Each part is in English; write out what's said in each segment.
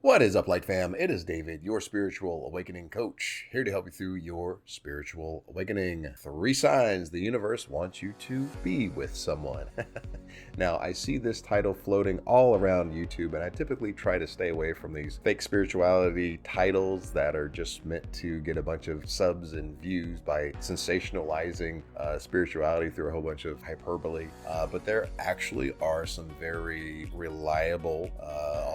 What is up, Light Fam? It is David, your spiritual awakening coach, here to help you through your spiritual awakening. 3 signs the universe wants you to be with someone. Now, I see this title floating all around YouTube, and I typically try to stay away from these fake spirituality titles that are just meant to get a bunch of subs and views by sensationalizing spirituality through a whole bunch of hyperbole. But there actually are some very reliable,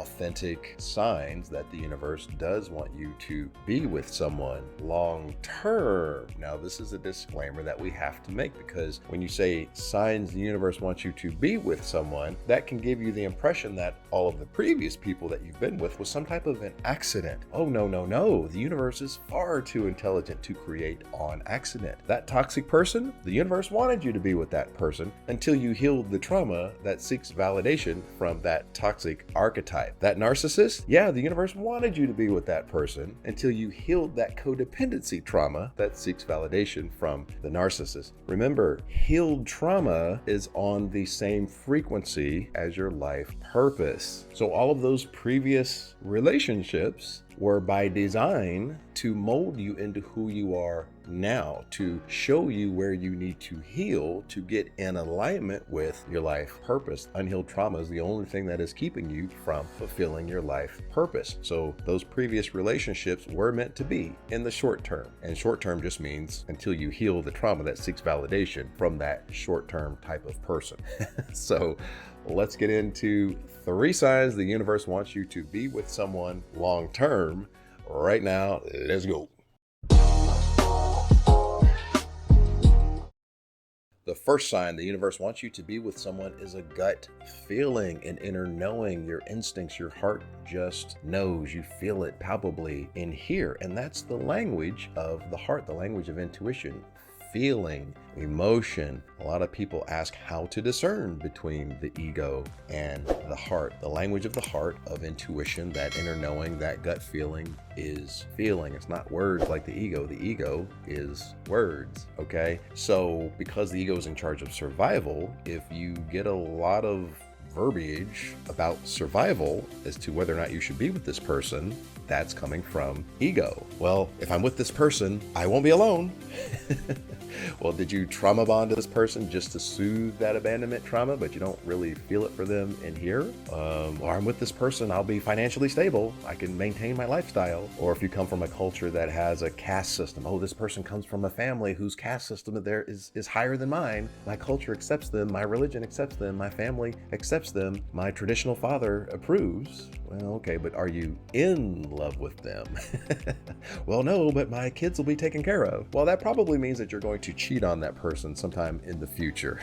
authentic signs that the universe does want you to be with someone long term. Now, this is a disclaimer that we have to make, because when you say signs the universe wants you to be with someone, that can give you the impression that all of the previous people that you've been with was some type of an accident. Oh, no, no, no. The universe is far too intelligent to create on accident. That toxic person, the universe wanted you to be with that person until you healed the trauma that seeks validation from that toxic archetype. That narcissist, yeah, the universe wanted you to be with that person until you healed that codependency trauma that seeks validation from the narcissist. Remember, healed trauma is on the same frequency as your life purpose. So all of those previous relationships were by design to mold you into who you are now, to show you where you need to heal to get in alignment with your life purpose. Unhealed trauma is the only thing that is keeping you from fulfilling your life purpose. So those previous relationships were meant to be in the short term. And short term just means until you heal the trauma that seeks validation from that short term type of person. So let's get into 3 signs the universe wants you to be with someone long term. Right now, let's go. The first sign the universe wants you to be with someone is a gut feeling, an inner knowing, your instincts, your heart just knows. You feel it palpably in here. And that's the language of the heart, the language of intuition. Feeling, emotion. A lot of people ask how to discern between the ego and the heart. The language of the heart, of intuition, that inner knowing, that gut feeling is feeling. It's not words like the ego. The ego is words, okay? So because the ego is in charge of survival, if you get a lot of verbiage about survival as to whether or not you should be with this person, that's coming from ego. Well, if I'm with this person, I won't be alone. Well, did you trauma bond to this person just to soothe that abandonment trauma, but you don't really feel it for them in here? Or I'm with this person, I'll be financially stable, I can maintain my lifestyle. Or if you come from a culture that has a caste system, oh, this person comes from a family whose caste system there is higher than mine. My culture accepts them, my religion accepts them, my family accepts them, my traditional father approves. Well, okay, but are you in love with them? Well, no, but my kids will be taken care of. Well, that probably means that you're going to cheat on that person sometime in the future.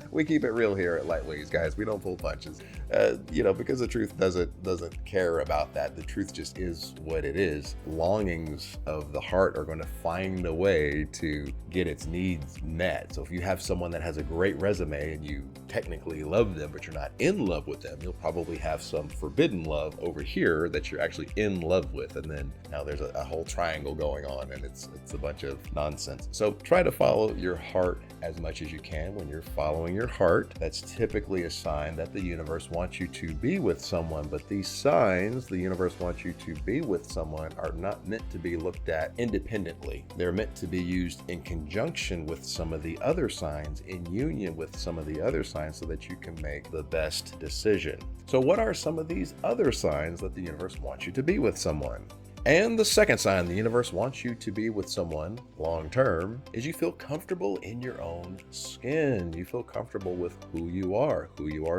We keep it real here at Lightways, guys. We don't pull punches, because the truth doesn't care about that. The truth just is what it is. Longings of the heart are going to find a way to get its needs met. So if you have someone that has a great resume and you technically love them, but you're not in love with them, you'll probably have some forbidden love over here that you're actually in love with. And then now there's a whole triangle going on, and it's a bunch of nonsense. So try to follow your heart as much as you can. When you're following your heart, that's typically a sign that the universe wants you to be with someone. But these signs the universe wants you to be with someone are not meant to be looked at independently. They're meant to be used in conjunction with some of the other signs, in union with some of the other signs, so that you can make the best decision. So what are some of these other signs that the universe wants you to be with someone? And the second sign the universe wants you to be with someone long term is you feel comfortable in your own skin. You feel comfortable with who you are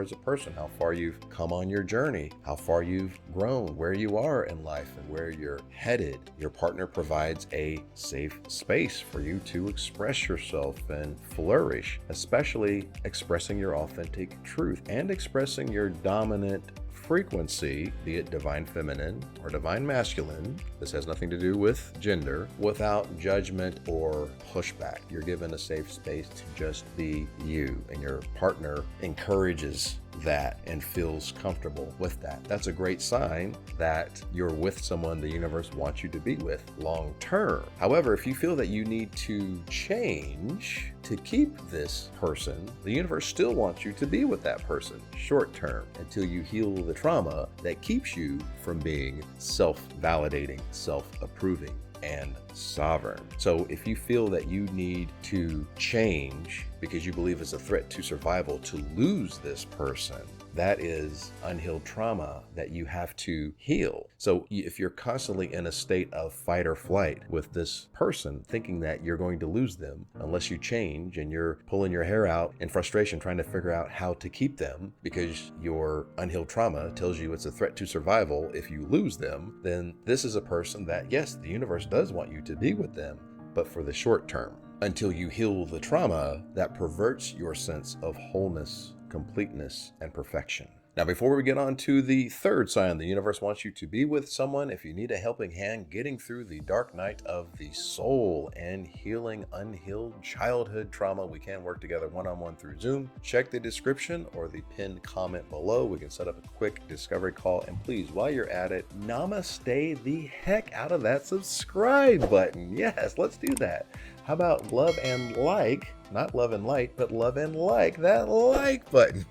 as a person, how far you've come on your journey, how far you've grown, where you are in life, and where you're headed. Your partner provides a safe space for you to express yourself and flourish, especially expressing your authentic truth and expressing your dominant frequency, be it divine feminine or divine masculine. This has nothing to do with gender, without judgment or pushback. You're given a safe space to just be you, and your partner encourages that and feels comfortable with that. That's a great sign that you're with someone the universe wants you to be with long term. However, if you feel that you need to change to keep this person, the universe still wants you to be with that person short term until you heal the trauma that keeps you from being self-validating, self-approving, and sovereign. So if you feel that you need to change because you believe it's a threat to survival to lose this person, that is unhealed trauma that you have to heal. So if you're constantly in a state of fight or flight with this person, thinking that you're going to lose them unless you change, and you're pulling your hair out in frustration trying to figure out how to keep them because your unhealed trauma tells you it's a threat to survival if you lose them, then this is a person that, yes, the universe does want you to be with them, but for the short term, until you heal the trauma that perverts your sense of wholeness, completeness, and perfection. Now, before we get on to the third sign the universe wants you to be with someone, if you need a helping hand getting through the dark night of the soul and healing unhealed childhood trauma, we can work together one-on-one through Zoom. Check the description or the pinned comment below. We can set up a quick discovery call. And please, while you're at it, namaste the heck out of that subscribe button. Yes, let's do that. How about love and like, not love and light, but love and like that like button.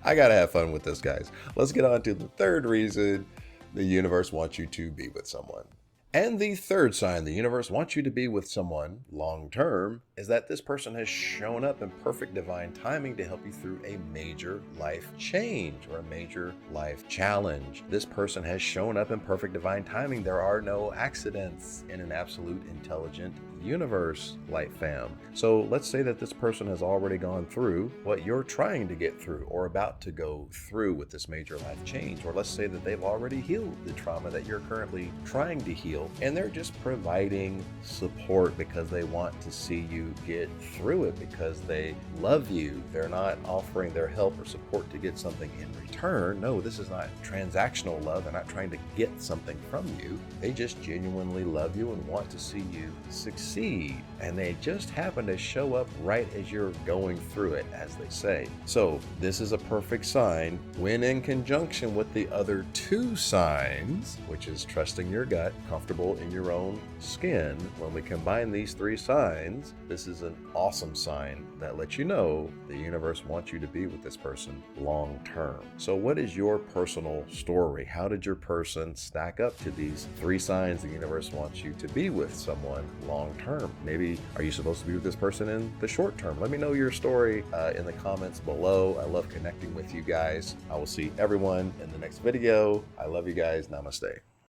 I gotta have fun with this, guys. Let's get on to the third reason the universe wants you to be with someone. And the third sign the universe wants you to be with someone long term is that this person has shown up in perfect divine timing to help you through a major life change or a major life challenge. This person has shown up in perfect divine timing. There are no accidents in an absolute intelligent universe, Light Fam. So let's say that this person has already gone through what you're trying to get through or about to go through with this major life change. Or let's say that they've already healed the trauma that you're currently trying to heal, and they're just providing support because they want to see you get through it, because they love you. They're not offering their help or support to get something in return. No, this is not transactional love. They're not trying to get something from you. They just genuinely love you and want to see you succeed. And they just happen to show up right as you're going through it, as they say. So this is a perfect sign when in conjunction with the other two signs, which is trusting your gut, comfortable in your own skin. When we combine these three signs, this is an awesome sign that lets you know the universe wants you to be with this person long term. So what is your personal story? How did your person stack up to these three signs the universe wants you to be with someone long term? Maybe are you supposed to be with this person in the short term? Let me know your story in the comments below. I love connecting with you guys. I will see everyone in the next video. I love you guys. Namaste.